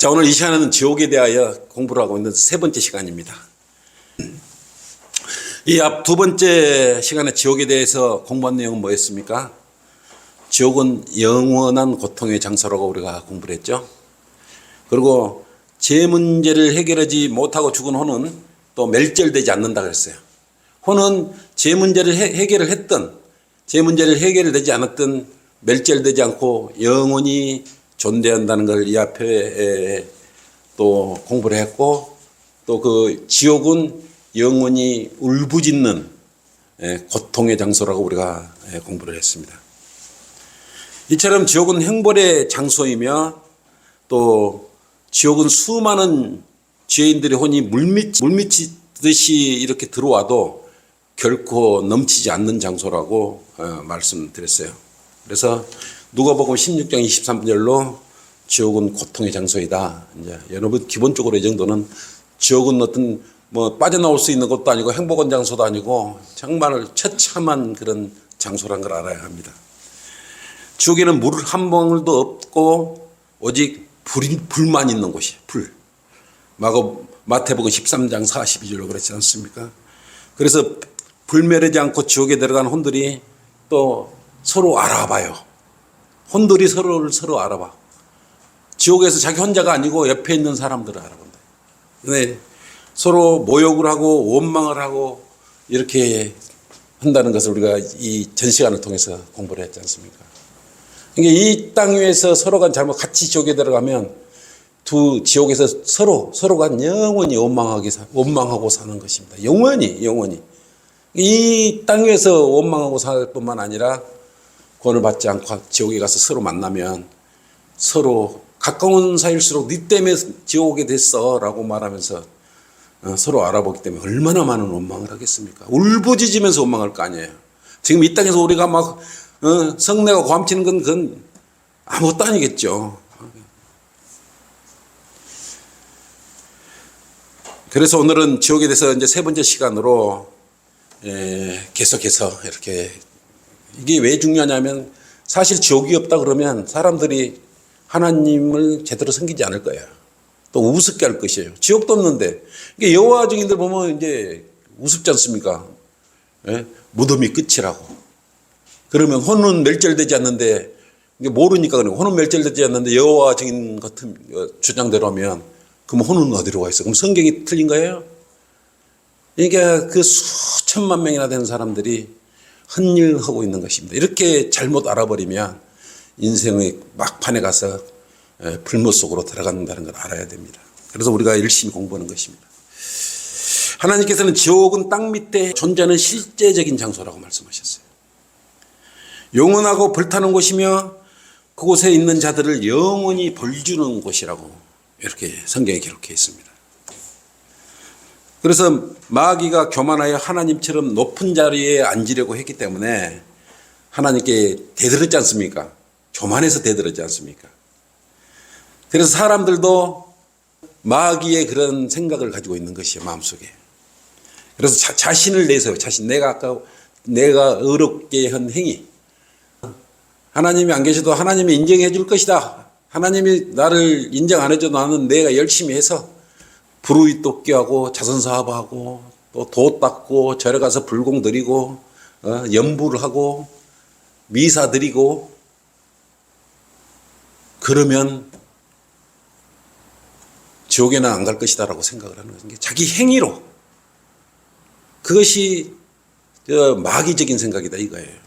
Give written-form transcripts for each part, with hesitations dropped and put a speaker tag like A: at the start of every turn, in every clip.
A: 자, 오늘 이 시간은 지옥에 대하여 공부를 하고 있는 세 번째 시간입니다. 이 앞 두 번째 시간에 지옥에 대해서 공부한 내용은 뭐였습니까? 지옥은 영원한 고통의 장소라고 우리가 공부를 했죠. 그리고 제 문제를 해결하지 못하고 죽은 혼은 또 멸절되지 않는다 그랬어요. 혼은 제 문제를 해결을 했던, 제 문제를 해결되지 않았던 멸절되지 않고 영원히 존재한다는 걸 이 앞에 또 공부를 했고, 또 그 지옥은 영원히 울부짖는 고통의 장소라고 우리가 공부를 했습니다. 이처럼 지옥은 형벌의 장소이며 또 지옥은 수많은 죄인들의 혼이 물미치듯이 이렇게 들어와도 결코 넘치지 않는 장소라고 말씀드렸어요. 그래서 누가복음 16장 23절로 지옥은 고통의 장소이다. 이제 여러분 기본적으로 이 정도는 지옥은 어떤 뭐 빠져나올 수 있는 것도 아니고 행복한 장소도 아니고 정말 처참한 그런 장소란 걸 알아야 합니다. 지옥에는 물 한 방울도 없고 오직 불만 있는 곳이에요. 불. 마태복음 13장 42절로 그랬지 않습니까? 그래서 불멸하지 않고 지옥에 들어간 혼들이 또 서로 알아봐요. 혼들이 서로 알아봐. 지옥에서 자기 혼자가 아니고 옆에 있는 사람들을 알아본다. 근데 서로 모욕을 하고 원망을 하고 이렇게 한다는 것을 우리가 이 전 시간을 통해서 공부를 했지 않습니까? 그러니까 이 땅 위에서 서로가 잘못 같이 지옥에 들어가면 두 지옥에서 서로가 영원히 원망하고 사는 것입니다. 영원히. 이 땅 위에서 원망하고 살 뿐만 아니라 구원을 받지 않고 지옥에 가서 서로 만나면 서로 가까운 사이일수록 네 때문에 지옥에 됐어 라고 말하면서 서로 알아보기 때문에 얼마나 많은 원망을 하겠습니까? 울부짖으면서 원망할 거 아니에요. 지금 이 땅에서 우리가 막 성내가 고함치는 건 그건 아무것도 아니겠죠. 그래서 오늘은 지옥에 대해서 이제 세 번째 시간으로 계속해서 이렇게, 이게 왜 중요하냐면 사실 지옥이 없다 그러면 사람들이 하나님을 제대로 섬기지 않을 거예요. 또 우습게 할 것이에요. 지옥도 없는데. 여호와 증인들 보면 이제 우습지 않습니까? 무덤이 끝이라고. 그러면 혼은 멸절되지 않는데, 이게 모르니까 그래요. 혼은 멸절되지 않는데 여호와 증인 같은 주장대로 하면 그럼 혼은 어디로 가 있어? 그럼 성경이 틀린 거예요? 그러니까 그 수천만 명이나 되는 사람들이 헛일하고 있는 것입니다. 이렇게 잘못 알아버리면 인생의 막판에 가서 불못 속으로 들어간다는 걸 알아야 됩니다. 그래서 우리가 열심히 공부하는 것입니다. 하나님께서는 지옥은 땅 밑에 존재하는 실제적인 장소라고 말씀하셨어요. 영원하고 불타는 곳이며 그곳에 있는 자들을 영원히 벌주는 곳이라고 이렇게 성경에 기록해 있습니다. 그래서 마귀가 교만하여 하나님처럼 높은 자리에 앉으려고 했기 때문에 하나님께 대들었지 않습니까? 교만해서 대들었지 않습니까? 그래서 사람들도 마귀의 그런 생각을 가지고 있는 것이에요, 마음속에. 그래서 자신을 내세워, 내가 어렵게 한 행위. 하나님이 안 계셔도 하나님이 인정해 줄 것이다. 하나님이 나를 인정 안 해줘도 나는 내가 열심히 해서 불의 돕기하고 자선사업하고 또 도 닦고 절에 가서 불공 드리고 연부를 하고 미사 드리고 그러면 지옥에는 안 갈 것이다라고 생각을 하는 거죠. 자기 행위로. 그것이 마귀적인 생각이다 이거예요.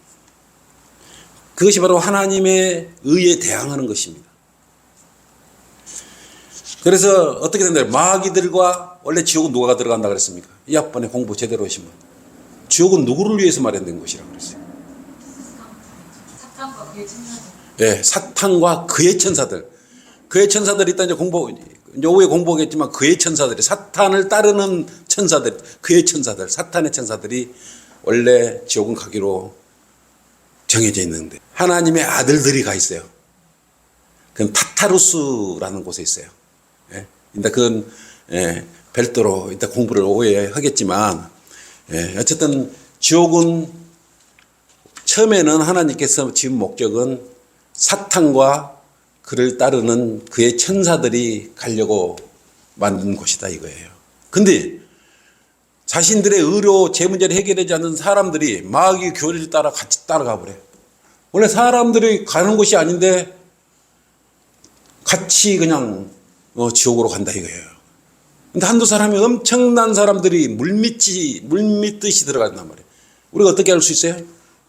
A: 그것이 바로 하나님의 의에 대항하는 것입니다. 그래서 어떻게 된다요? 마귀들과 원래 지옥은 누가 들어간다 그랬습니까? 이 학번에 공부 제대로 하시면 지옥은 누구를 위해서 마련된 것이라고 그랬어요?
B: 사탄과 그의 천사들.
A: 네, 사탄과 그의 천사들. 그의 천사들이 일단 이제 오후에 공부하겠지만 그의 천사들이 사탄을 따르는 천사들, 그의 천사들, 사탄의 천사들이 원래 지옥은 가기로 정해져 있는데 하나님의 아들들이 가 있어요. 그건 타타루스라는 곳에 있어요. 근데 그건 별도로 이따 공부를 오후에 하겠지만 어쨌든 지옥은 처음에는 하나님께서 지은 목적은 사탄과 그를 따르는 그의 천사들이 가려고 만든 곳이다 이거예요. 근데 자신들의 의로 제 문제를 해결하지 않는 사람들이 마귀의 교리를 따라 같이 따라가 버려요. 원래 사람들이 가는 곳이 아닌데 같이 그냥 지옥으로 간다 이거예요. 근데 한두 사람이 엄청난 사람들이 물밀듯이 들어간단 말이에요. 우리가 어떻게 알 수 있어요?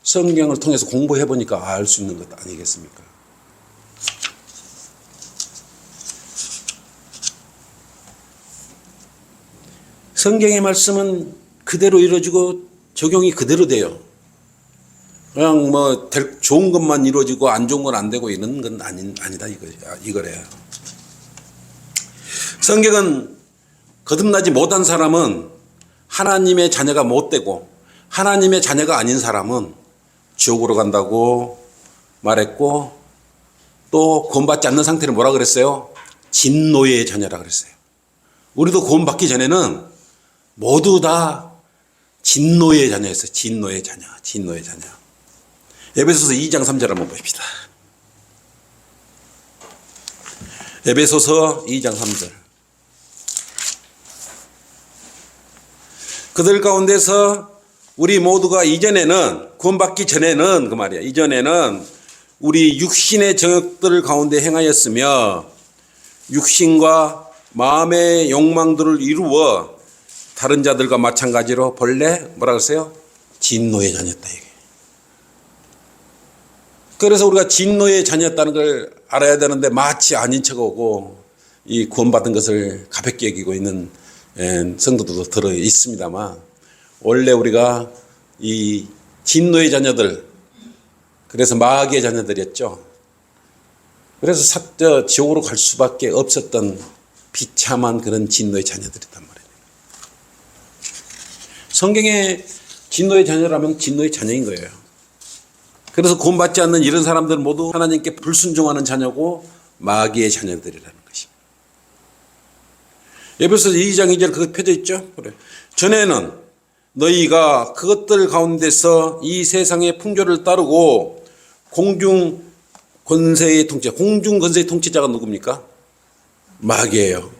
A: 성경을 통해서 공부해 보니까 알 수 있는 것 아니겠습니까? 성경의 말씀은 그대로 이루어지고 적용이 그대로 돼요. 그냥 좋은 것만 이루어지고 안 좋은 건 안 되고 이런 건 아니다 이거래요. 성경은 거듭나지 못한 사람은 하나님의 자녀가 못 되고 하나님의 자녀가 아닌 사람은 지옥으로 간다고 말했고, 또 구원받지 않는 상태를 뭐라 그랬어요? 진노의 자녀라 그랬어요. 우리도 구원받기 전에는 모두 다 진노의 자녀였어요. 진노의 자녀. 에베소서 2장 3절 한번 보십시다. 에베소서 2장 3절. 그들 가운데서 우리 모두가 이전에는, 구원받기 전에는 그 말이야. 이전에는 우리 육신의 정욕들 가운데 행하였으며 육신과 마음의 욕망들을 이루어 다른 자들과 마찬가지로 본래 뭐라 그랬어요? 진노의 자녀였다 이게. 그래서 우리가 진노의 자녀였다는 걸 알아야 되는데 마치 아닌 척하고 이 구원받은 것을 가볍게 여기고 있는 성도들도 들어 있습니다만, 원래 우리가 이 진노의 자녀들, 그래서 마귀의 자녀들이었죠. 그래서 지옥으로 갈 수밖에 없었던 비참한 그런 진노의 자녀들이란 말이에요. 성경에 진노의 자녀라면 진노의 자녀인 거예요. 그래서 구원받지 않는 이런 사람들은 모두 하나님께 불순종하는 자녀고 마귀의 자녀들이라는 것입니다. 에베소서 2장 2절 그거 펴져 있죠? 그래. 전에는 너희가 그것들 가운데서 이 세상의 풍조를 따르고 공중 권세의 통치자가 누굽니까? 마귀예요.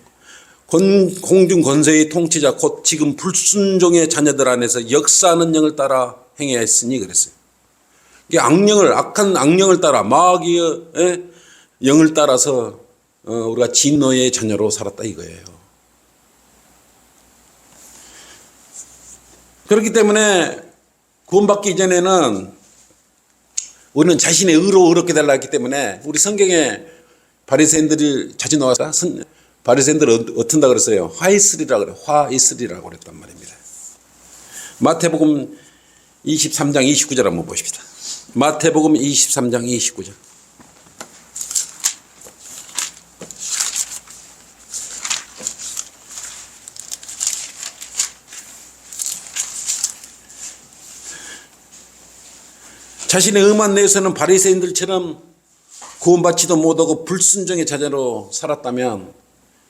A: 공중 권세의 통치자 곧 지금 불순종의 자녀들 안에서 역사하는 영을 따라 행해야 했으니 그랬어요. 악한 악령을 따라 마귀의 영을 따라서 우리가 진노의 자녀로 살았다 이거예요. 그렇기 때문에 구원받기 이전에는 우리는 자신의 의로 의롭게 되려 했기 때문에, 우리 성경에 바리새인들이 자주 나와서 바리새인들을 어떤다 그랬어요? 화이슬이라고 그래요. 화이슬이라고 그랬단 말입니다. 마태복음 23장 29절 한번 보십시다. 마태복음 23장 29절. 자신의 의만 내에서는 바리새인들처럼 구원받지도 못하고 불순종의 자녀로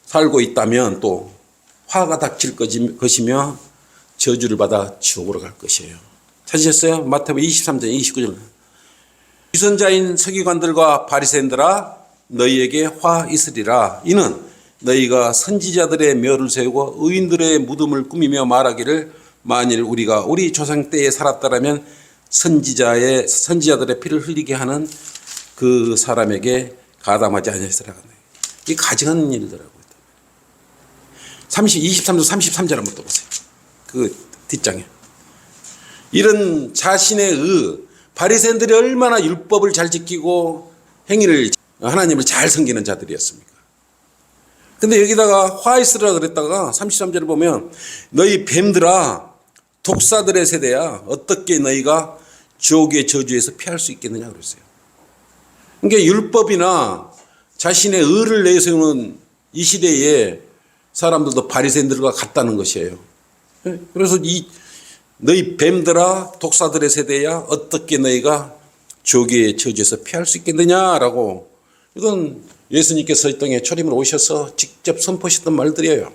A: 살고 있다면 또 화가 닥칠 것이며 저주를 받아 지옥으로 갈 것이에요. 찾으셨어요? 마태복음 23장 29절. 위선자인 서기관들과 바리새인들아 너희에게 화 있으리라. 이는 너희가 선지자들의 묘를 세우고 의인들의 무덤을 꾸미며 말하기를 만일 우리가 우리 조상 때에 살았다라면 선지자들의 피를 흘리게 하는 그 사람에게 가담하지 아니하시더라. 이게 가증한 일이더라고요. 23절 33절 한번 또 보세요. 그 뒷장에. 이런 자신의 바리새인들이 얼마나 율법을 잘 지키고 하나님을 잘 섬기는 자들이었습니까? 근데 여기다가 화이스라 그랬다가 33절을 보면 너희 뱀들아 독사들의 세대야 어떻게 너희가 지옥의 저주에서 피할 수 있겠느냐 그랬어요. 그러니까 율법이나 자신의 의를 내세우는 이 시대에 사람들도 바리새인들과 같다는 것이에요. 그래서 너희 뱀들아 독사들의 세대야 어떻게 너희가 지옥의 저주에서 피할 수 있겠느냐라고, 이건 예수님께서 이 땅에 초림으로 오셔서 직접 선포하셨던 말들이에요.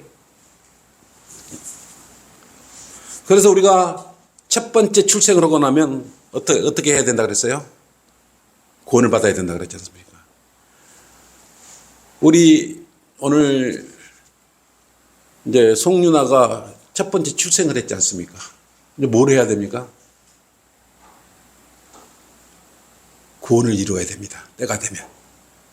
A: 그래서 우리가 첫 번째 출생을 하고 나면 어떻게 해야 된다 그랬어요? 구원을 받아야 된다 그랬지 않습니까? 우리 오늘 이제 송윤아가 첫 번째 출생을 했지 않습니까? 이제 뭘 해야 됩니까? 구원을 이루어야 됩니다. 때가 되면.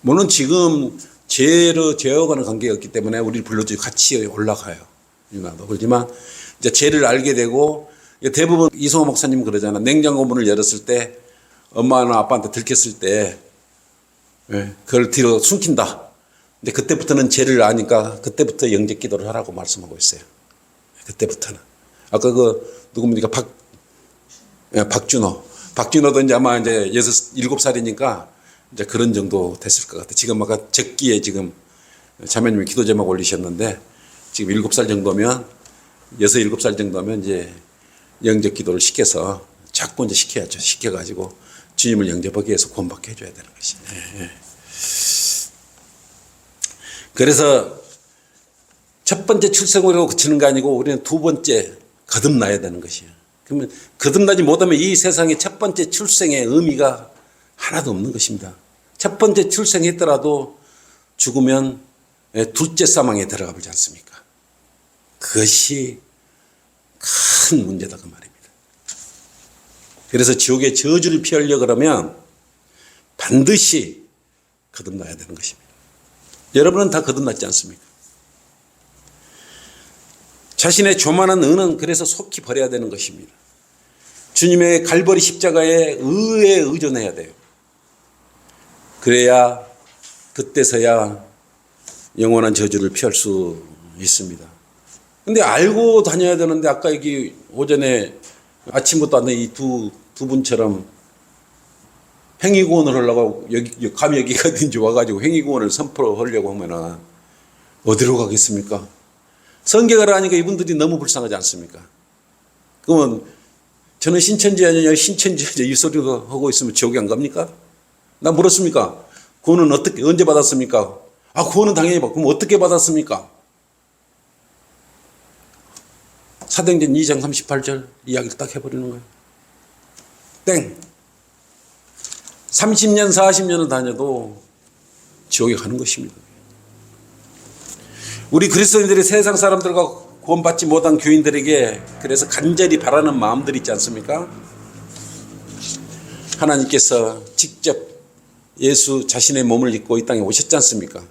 A: 물론 지금 죄와는 관계가 없기 때문에 우리를 불러주고 같이 올라가요. 윤아도. 그렇지만 이제 죄를 알게 되고 대부분 이성호 목사님 그러잖아. 냉장고 문을 열었을 때 엄마나 아빠한테 들켰을 때 그걸 뒤로 숨긴다. 근데 그때부터는 죄를 아니까 그때부터 영접 기도를 하라고 말씀하고 있어요. 그때부터는. 아까 누굽니까? 박준호도 이제 아마 이제 7살이니까 이제 그런 정도 됐을 것 같아요. 지금 아까 적기에 지금 자매님이 기도 제목 올리셨는데 지금 7살 정도면 7살 정도면 이제 영접 기도를 시켜서 자꾸 이제 시켜야죠. 시켜가지고 주님을 영접하기 위해서 구원받게 해줘야 되는 것이. 그래서 첫 번째 출생으로 그치는 거 아니고 우리는 두 번째 거듭나야 되는 것이에요. 그러면 거듭나지 못하면 이 세상의 첫 번째 출생의 의미가 하나도 없는 것입니다. 첫 번째 출생했더라도 죽으면 둘째 사망에 들어가 버리지 않습니까? 그것이 큰 문제다 그 말입니다. 그래서 지옥의 저주를 피하려고 그러면 반드시 거듭나야 되는 것입니다. 여러분은 다 거듭났지 않습니까? 자신의 교만한 의는 그래서 속히 버려야 되는 것입니다. 주님의 갈보리 십자가에 의에 의존해야 돼요. 그래야 그때서야 영원한 저주를 피할 수 있습니다. 근데 알고 다녀야 되는데 아까 여기 오전에 아침부터 왔는 이 두 분처럼 행위구원을 하려고 감히 여기가 어딘지 와가지고 행위구원을 선포하려고 하면은 어디로 가겠습니까? 성경을 하니까 이분들이 너무 불쌍하지 않습니까? 그러면 저는 신천지 아니냐 이 소리를 하고 있으면 지옥에 안 갑니까? 나 물었습니까? 구원은 언제 받았습니까? 구원은 당연히 받고 그럼 어떻게 받았습니까? 사도행전 2장 38절 이야기를 딱 해버리는 거예요. 땡. 30년 40년을 다녀도 지옥에 가는 것입니다. 우리 그리스도인들이 세상 사람들과 구원받지 못한 교인들에게 그래서 간절히 바라는 마음들이 있지 않습니까? 하나님께서 직접 예수 자신의 몸을 입고 이 땅에 오셨지 않습니까?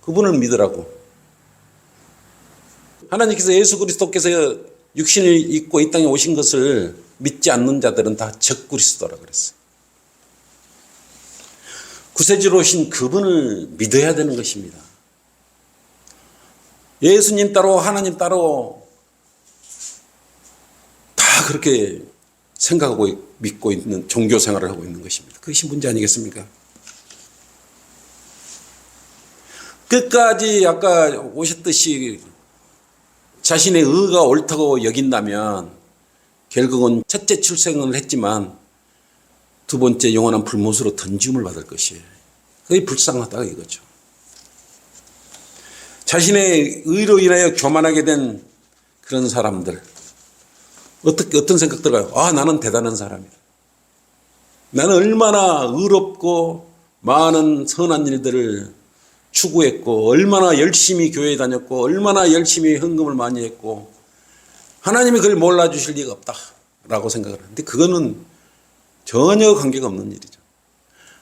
A: 그분을 믿으라고. 하나님께서 예수 그리스도께서 육신을 입고 이 땅에 오신 것을 믿지 않는 자들은 다 적그리스도라 그랬어요. 구세주로 오신 그분을 믿어야 되는 것입니다. 예수님 따로 하나님 따로 다 그렇게 생각하고 믿고 있는 종교 생활을 하고 있는 것입니다. 그것이 문제 아니겠습니까? 끝까지 아까 오셨듯이 자신의 의가 옳다고 여긴다면 결국은 첫째 출생을 했지만 두 번째 영원한 불못으로 던짐을 받을 것이에요. 그게 불쌍하다 이거죠. 자신의 의로 인하여 교만하게 된 그런 사람들 어떤 생각 들어요? 나는 대단한 사람이다. 나는 얼마나 의롭고 많은 선한 일들을 추구했고 얼마나 열심히 교회에 다녔고 얼마나 열심히 헌금을 많이 했고 하나님이 그걸 몰라주실 리가 없다라고 생각을 하는데 그거는 전혀 관계가 없는 일이죠.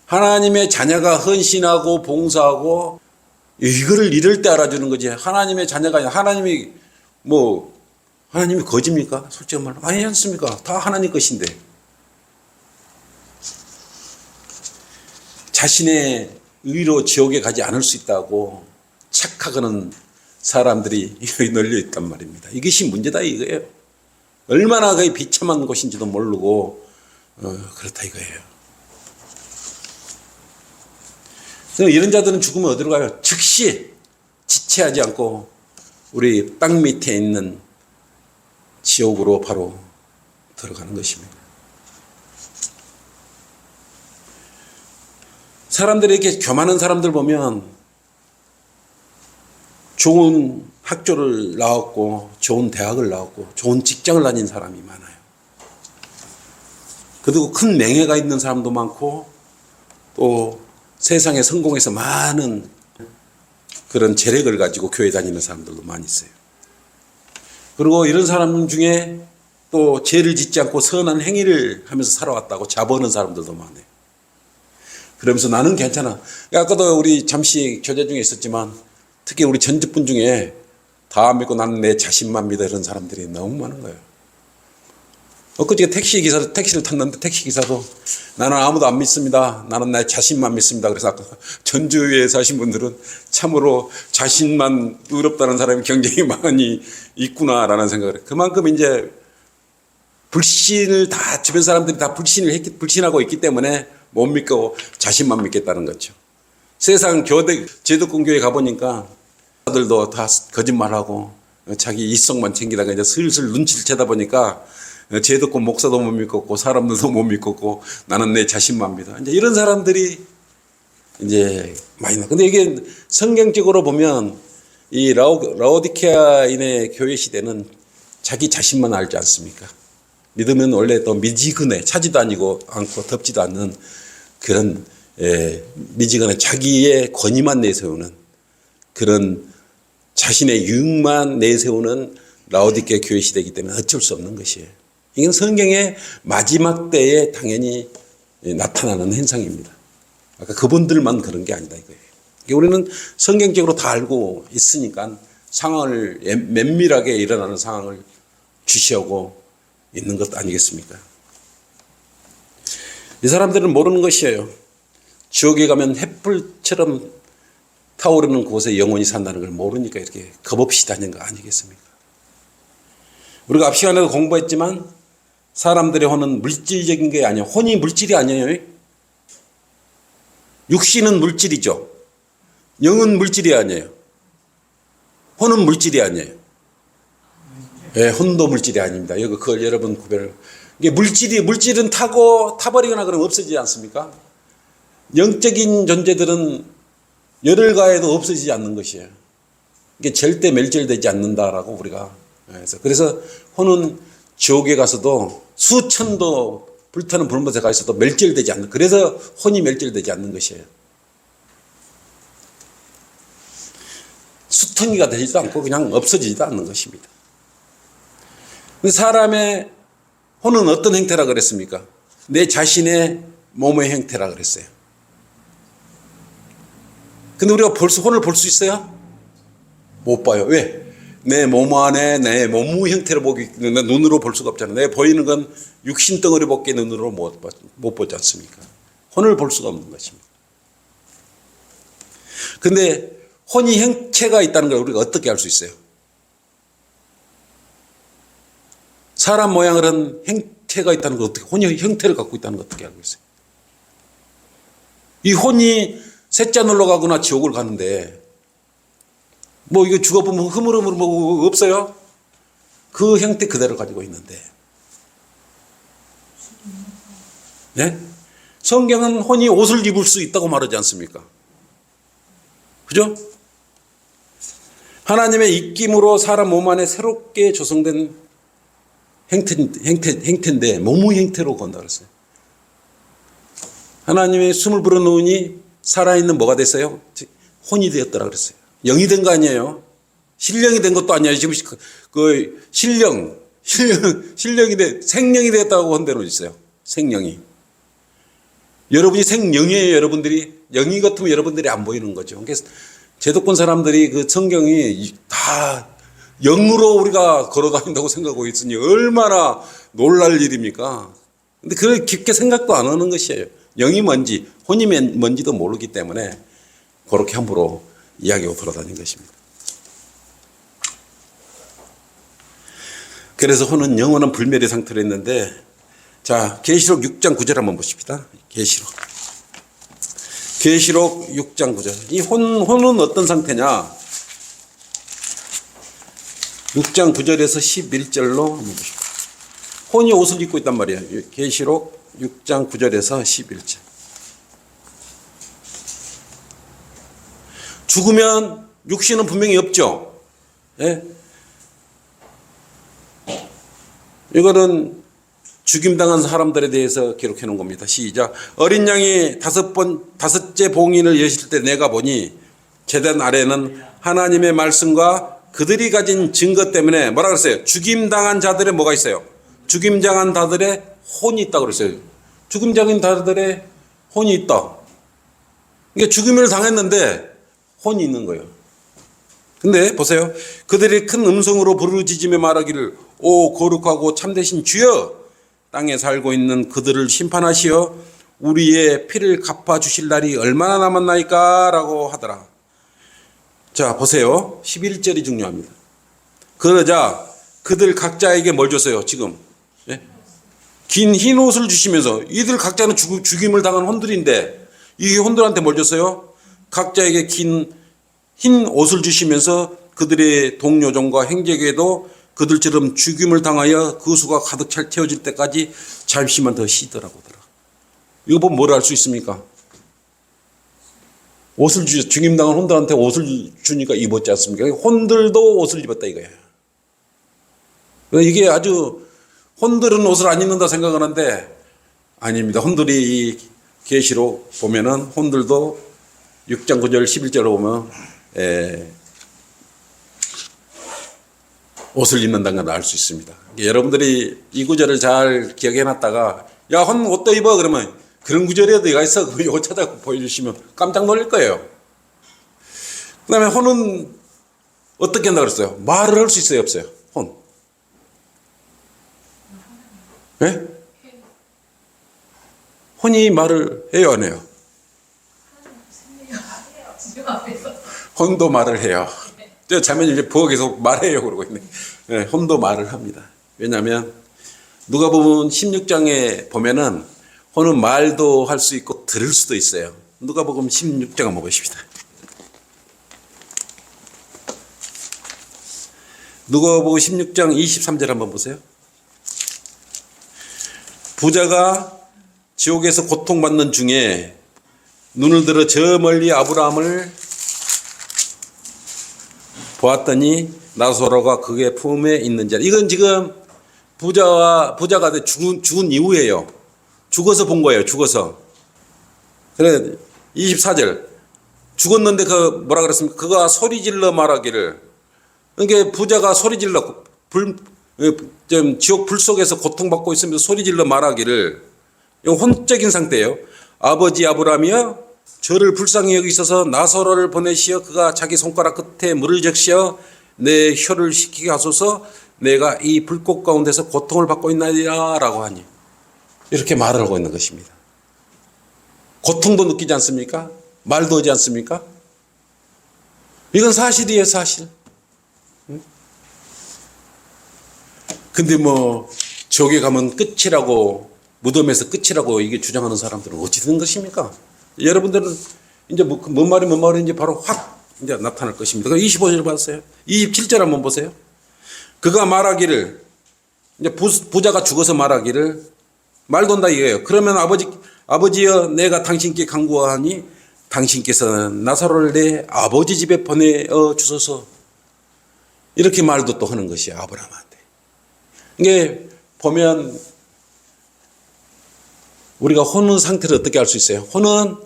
A: 하나님의 자녀가 헌신하고 봉사하고 이거를 이럴 때 알아주는 거지. 하나님의 자녀가 아니라 하나님이 거짓입니까? 솔직히 말로 아니지 않습니까? 다 하나님 것인데 자신의 의로 지옥에 가지 않을 수 있다고 착각하는 사람들이 널려 있단 말입니다. 이것이 문제다 이거예요. 얼마나 그게 비참한 곳인지도 모르고 그렇다 이거예요. 이런 자들은 죽으면 어디로 가요? 즉시 지체하지 않고 우리 땅 밑에 있는 지옥으로 바로 들어가는 것입니다. 사람들이 이렇게 교만한 사람들 보면 좋은 학교를 나왔고 좋은 대학을 나왔고 좋은 직장을 다닌 사람이 많아요. 그리고 큰 명예가 있는 사람도 많고 또 세상에 성공해서 많은 그런 재력을 가지고 교회 다니는 사람들도 많이 있어요. 그리고 이런 사람 중에 또 죄를 짓지 않고 선한 행위를 하면서 살아왔다고 자부하는 사람들도 많아요. 그러면서 나는 괜찮아. 아까도 우리 잠시 교제 중에 있었지만 특히 우리 전직분 중에 다 믿고 나는 내 자신만 믿어 이런 사람들이 너무 많은 거예요. 엊그제 택시를 탔는데 택시기사도 나는 아무도 안 믿습니다. 나는 내 자신만 믿습니다. 그래서 아까 전주에 사신 분들은 참으로 자신만 의롭다는 사람이 굉장히 많이 있구나라는 생각을 해요. 그만큼 이제 불신을 다 주변 사람들이 다 불신하고 있기 때문에 못 믿고 자신만 믿겠다는 거죠. 세상 제도권 교회 가보니까 아들도 다 거짓말하고 자기 이성만 챙기다가 이제 슬슬 눈치를 채다 보니까 제도권 목사도 못 믿겠고 사람들도 못 믿겠고 나는 내 자신만 믿어. 이제 이런 사람들이 이제 많이 나. 근데 이게 성경적으로 보면 이 라오디케아인의 교회 시대는 자기 자신만 알지 않습니까? 믿으면 원래 또 미지근해 차지도 아니고 않고 덥지도 않는 그런 미지근해 자기의 권위만 내세우는 그런 자신의 유익만 내세우는 라오디케아 교회 시대이기 때문에 어쩔 수 없는 것이에요. 이건 성경의 마지막 때에 당연히 나타나는 현상입니다. 아까 그분들만 그런 게 아니다 이거예요. 우리는 성경적으로 다 알고 있으니까 상황을 면밀하게 일어나는 상황을 주시하고 있는 것 아니겠습니까? 이 사람들은 모르는 것이에요. 지옥에 가면 햇불처럼 타오르는 곳에 영원히 산다는 걸 모르니까 이렇게 겁없이 다니는 거 아니겠습니까? 우리가 앞 시간에도 공부했지만 사람들의 혼은 물질적인 게 아니에요. 혼이 물질이 아니에요. 육신은 물질이죠. 영은 물질이 아니에요. 혼은 물질이 아니에요. 예, 혼도 물질이 아닙니다. 그걸 여러분 구별을. 이게 물질은 타버리거나 그러면 없어지지 않습니까? 영적인 존재들은 열을 가해도 없어지지 않는 것이에요. 이게 절대 멸절되지 않는다라고 우리가. 그래서 혼은 지옥에 가서도 수천도 불타는 불못에 가 있어도 멸절되지 않는. 그래서 혼이 멸절되지 않는 것이에요. 수통이가 되지도 않고 그냥 없어지지도 않는 것입니다. 사람의 혼은 어떤 형태라 그랬습니까? 내 자신의 몸의 형태라 그랬어요. 근데 우리가 혼을 볼 수 있어요? 못 봐요. 왜? 내 몸 안에 내 몸의 형태를 눈으로 볼 수가 없잖아요. 내 보이는 건 육신 덩어리밖에 눈으로 못 보지 않습니까? 혼을 볼 수가 없는 것입니다. 근데 혼이 형체가 있다는 걸 우리가 어떻게 알 수 있어요? 사람 모양을 한 형태가 있다는 걸 어떻게, 혼이 형태를 갖고 있다는 걸 어떻게 알고 있어요? 이 혼이 셋째 놀러 가거나 지옥을 가는데 뭐 이거 죽어보면 흐물흐물 뭐 없어요? 그 형태 그대로 가지고 있는데. 네? 성경은 혼이 옷을 입을 수 있다고 말하지 않습니까? 그죠? 하나님의 입김으로 사람 몸 안에 새롭게 조성된 형태인데 몸의 형태로 건다 그랬어요. 하나님의 숨을 불어넣으니 살아있는 뭐가 됐어요? 혼이 되었더라 그랬어요. 영이 된 거 아니에요. 신령이 된 것도 아니에요. 지금 그 신령이 생령이 되었다고 한 대로 있어요. 생령이. 여러분이 생령이에요. 여러분들이 영이 같으면 여러분들이 안 보이는 거죠. 그래서 제도권 사람들이 그 성경이 다 영으로 우리가 걸어다닌다고 생각하고 있으니 얼마나 놀랄 일입니까? 근데 그걸 깊게 생각도 안 하는 것이에요. 영이 뭔지, 혼이 뭔지도 모르기 때문에 그렇게 함부로 이야기하고 돌아다닌 것입니다. 그래서 혼은 영원한 불멸의 상태로 있는데, 자, 계시록 6장 9절 한번 보십시다. 계시록 6장 9절. 이 혼은 어떤 상태냐? 6장 9절에서 11절로 한번 보십시다. 혼이 옷을 입고 있단 말이에요. 계시록 6장 9절에서 11절. 죽으면 육신은 분명히 없죠. 예? 이거는 죽임당한 사람들에 대해서 기록해 놓은 겁니다. 시작. 어린 양이 다섯째 봉인을 여실 때 내가 보니 제단 아래는 하나님의 말씀과 그들이 가진 증거 때문에 뭐라 그랬어요? 죽임당한 자들의 뭐가 있어요? 죽임당한 자들의 혼이 있다고 그랬어요. 죽임당한 자들의 혼이 있다. 이게 죽임을 당했는데 혼이 있는 거예요. 근데 보세요. 그들이 큰 음성으로 부르짖으며 말하기를 오 거룩하고 참되신 주여 땅에 살고 있는 그들을 심판하시어 우리의 피를 갚아주실 날이 얼마나 남았나이까 라고 하더라. 자 보세요. 11절이 중요합니다. 그러자 그들 각자에게 뭘 줬어요 지금? 예? 긴 흰 옷을 주시면서 이들 각자는 죽임을 당한 혼들인데 이 혼들한테 뭘 줬어요? 각자에게 긴 흰 옷을 주시면서 그들의 동료종과 행제에게도 그들처럼 죽임을 당하여 그 수가 가득 찰 채워질 때까지 잠시만 더 쉬더라고. 이거 보면 뭘 알 수 있습니까? 옷을 죽임당한 혼들한테 옷을 주니까 입었지 않습니까? 혼들도 옷을 입었다 이거예요. 이게 아주 혼들은 옷을 안 입는다 생각하는데 아닙니다. 혼들이 이 계시록 보면은 혼들도 6장 9절 11절로 보면 옷을 입는다는 걸 알 수 있습니다. 여러분들이 이 구절을 잘 기억해 놨다가 야, 혼 옷도 입어 그러면 그런 구절에도 이가 있어. 이거 찾아 보여주시면 깜짝 놀랄 거예요. 그 다음에 혼은 어떻게 한다고 그랬어요? 말을 할 수 있어요, 없어요? 혼. 네? 혼이 말을 해요, 안 해요? 혼도 말을 해요. 저 자면 이제 부엌에서 말해요, 그러고 있네. 네, 혼도 말을 합니다. 왜냐하면 누가 보면 16장에 보면은 혼은 말도 할 수 있고 들을 수도 있어요. 누가 보면 16장 한번 보십시다. 누가 보고 16장 23절 한번 보세요. 부자가 지옥에서 고통받는 중에 눈을 들어 저 멀리 아브라함을 보았더니 나사로가 그의 품에 있는 자. 이건 지금 부자가 죽은 이후에요. 죽어서 본 거예요. 죽어서. 그래 24절 죽었는데 그 뭐라 그랬습니까? 그가 소리질러 말하기를. 그러니까 부자가 소리질러 지옥 불 속에서 고통받고 있으면서 소리질러 말하기를. 이건 혼적인 상태예요. 아버지 아브라함이여 저를 불쌍히 여기셔서 나사로를 보내시어 그가 자기 손가락 끝에 물을 적시어 내 혀를 식히게 하소서 내가 이 불꽃 가운데서 고통을 받고 있나이다 라고 하니 이렇게 말을 하고 있는 것입니다. 고통도 느끼지 않습니까? 말도 하지 않습니까? 이건 사실이에요, 사실. 근데 뭐 지옥에 가면 끝이라고 무덤에서 끝이라고 이게 주장하는 사람들은 어찌 된 것입니까? 여러분들은 이제 뭔 말인지 바로 확 이제 나타날 것입니다. 25절 봤어요. 27절 한번 보세요. 그가 말하기를 이제 부자가 죽어서 말하기를 말도 한다 이거예요. 그러면 아버지여 내가 당신께 간구하니 당신께서는 나사로를 내 아버지 집에 보내어 주소서. 이렇게 말도 또 하는 것이에요. 아브라함한테. 이게 보면 우리가 혼의 상태를 어떻게 알 수 있어요? 혼은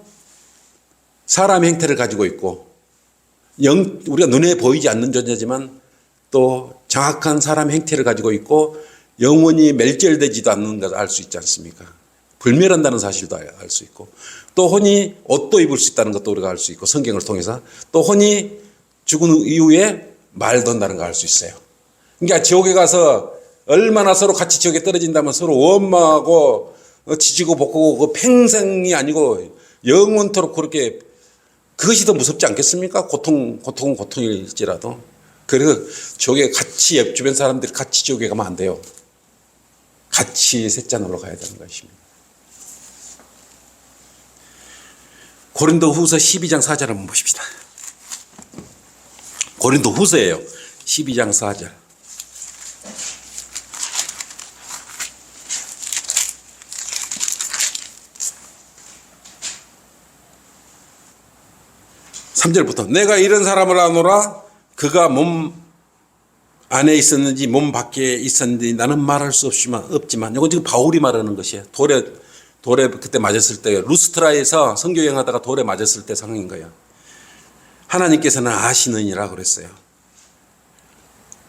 A: 사람의 형태를 가지고 있고 우리가 눈에 보이지 않는 존재지만 또 정확한 사람의 형태를 가지고 있고 영원히 멸절되지도 않는 것을 알 수 있지 않습니까? 불멸한다는 사실도 알 수 있고 또 혼이 옷도 입을 수 있다는 것도 우리가 알 수 있고 성경을 통해서 또 혼이 죽은 이후에 말도 한다는 걸 알 수 있어요. 그러니까 지옥에 가서 얼마나 서로 같이 지옥에 떨어진다면 서로 원망하고 지지고 볶고 그 평생이 아니고 영원토록 그렇게 그것이 더 무섭지 않겠습니까? 고통은 고통일지라도. 그래서 지옥에 같이 주변 사람들이 같이 지옥에 가면 안 돼요. 같이 셋잔으로 가야 되는 것입니다. 고린도 후서 12장 4절 한번 보십시다. 고린도 후서예요. 12장 4절. (3절부터) 내가 이런 사람을 아노라 그가 몸 안에 있었는지 몸 밖에 있었는지 나는 말할 수 없지만 이건 지금 바울이 말하는 것이에요. 돌에 그때 맞았을 때 루스트라에서 선교여행하다가 돌에 맞았을 때 상황인 거예요. 하나님께서는 아시느니라 그랬어요.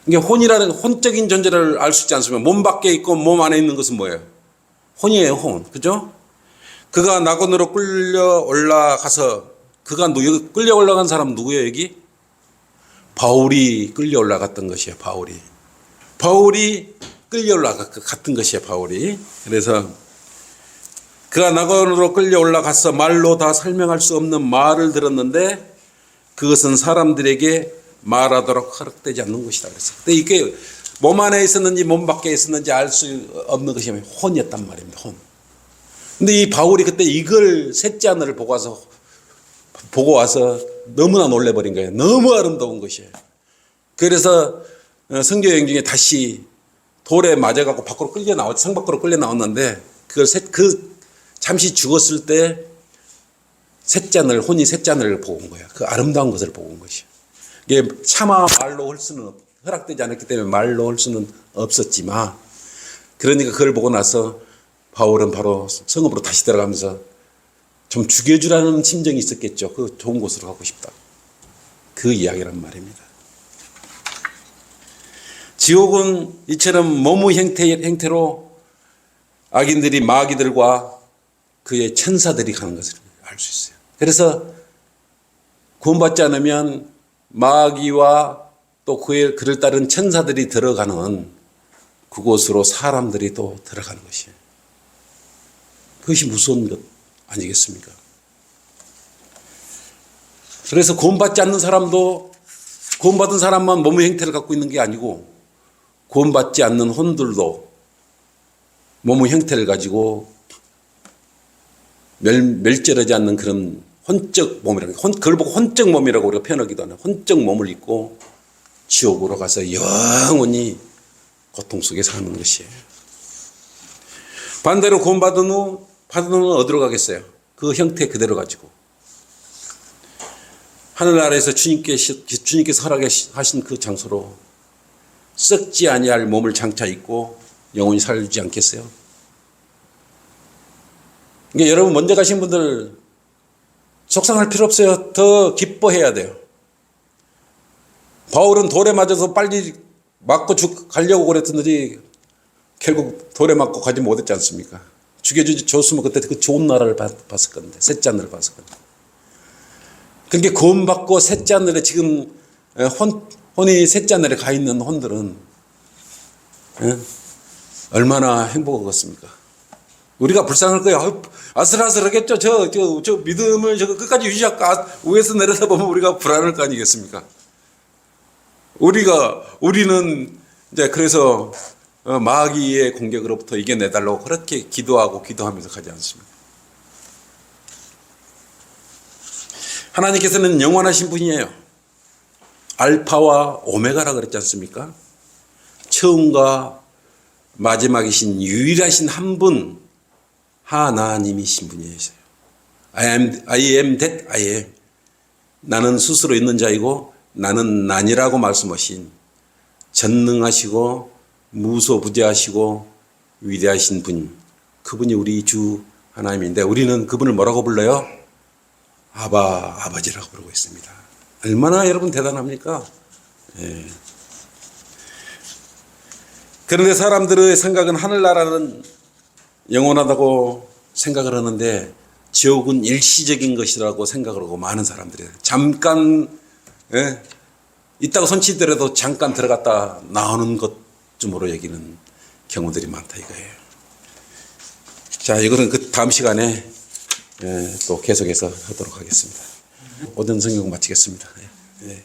A: 이게 혼이라는 혼적인 존재를 알 수 있지 않습니까? 몸 밖에 있고 몸 안에 있는 것은 뭐예요? 혼이에요, 혼. 그죠? 그가 낙원으로 끌려 올라가서 그가 여기 끌려 올라간 사람 누구예요, 여기? 바울이 끌려 올라갔던 것이에요, 바울이. 바울이 끌려 올라갔던 것이에요, 바울이. 그래서 그가 낙원으로 끌려 올라가서 말로 다 설명할 수 없는 말을 들었는데 그것은 사람들에게 말하도록 허락되지 않는 것이다 그랬어요. 근데 이게 몸 안에 있었는지 몸 밖에 있었는지 알 수 없는 것이 혼이었단 말입니다. 혼. 근데 이 바울이 그때 이걸 셋째 하늘을 보고 와서 너무나 놀래버린 거예요. 너무 아름다운 것이에요. 그래서 선교여행 중에 다시 돌에 맞아갖고 밖으로 성 밖으로 끌려 나왔는데 그 잠시 죽었을 때 셋째 하늘, 혼이 셋째 하늘을 보고 온 거예요. 그 아름다운 것을 보고 온 것이에요. 이게 차마 말로 할 수는 허락되지 않았기 때문에 말로 할 수는 없었지만 그러니까 그걸 보고 나서 바울은 바로 성읍으로 다시 들어가면서 좀 죽여주라는 심정이 있었겠죠. 그 좋은 곳으로 가고 싶다. 그 이야기란 말입니다. 지옥은 이처럼 몸의 형태로 악인들이 마귀들과 그의 천사들이 가는 것을 알 수 있어요. 그래서 구원받지 않으면 마귀와 또 그를 따른 천사들이 들어가는 그곳으로 사람들이 또 들어가는 것이에요. 그것이 무서운 것 아니겠습니까? 그래서 구원받지 않는 사람도 구원받은 사람만 몸의 형태를 갖고 있는 게 아니고 구원받지 않는 혼들도 몸의 형태를 가지고 멸절하지 않는 그런 혼적 몸이라는 그걸 보고 혼적 몸이라고 우리가 표현하기도 하는 혼적 몸을 입고 지옥으로 가서 영원히 고통 속에 사는 것이에요. 반대로 구원받은 후 어디로 가겠어요? 그 형태 그대로 가지고 하늘나라에서 주님께서 허락하신 그 장소로 썩지 아니할 몸을 장차 입고 영원히 살지 않겠어요? 그러니까 여러분 먼저 가신 분들 속상할 필요 없어요. 더 기뻐해야 돼요. 바울은 돌에 맞아서 빨리 맞고 가려고 그랬더니 결국 돌에 맞고 가지 못했지 않습니까? 죽여줬으면 그때 그 좋은 나라를 봤을 건데 셋째 하늘을 봤을 건데. 그러니까 구원받고 셋째 하늘에 지금 혼이 셋째 하늘에 가 있는 혼들은 얼마나 행복하겠습니까? 우리가 불쌍할 거예요. 아슬아슬하겠죠. 저 믿음을 끝까지 유지할까? 위에서 내려다보면 우리가 불안할 거 아니겠습니까? 우리는 이제 그래서 마귀의 공격으로부터 이겨내달라고 그렇게 기도하면서 가지 않습니다. 하나님께서는 영원하신 분이에요. 알파와 오메가라 그랬지 않습니까? 처음과 마지막이신 유일하신 한 분 하나님이신 분이세요. I am that I am. 나는 스스로 있는 자이고 나는 나니라고 말씀하신 전능하시고 무소부재하시고 위대하신 분, 그분이 우리 주 하나님인데 우리는 그분을 뭐라고 불러요? 아버지라고 부르고 있습니다. 얼마나 여러분 대단합니까? 예. 그런데 사람들의 생각은 하늘나라는 영원하다고 생각을 하는데 지옥은 일시적인 것이라고 생각을 하고 많은 사람들이 잠깐 있다가 손치더라도 잠깐 들어갔다 나오는 것쯤으로 여기는 경우들이 많다 이거예요. 자, 이거는 그 다음 시간에 또 계속해서 하도록 하겠습니다. 오전 성경 마치겠습니다.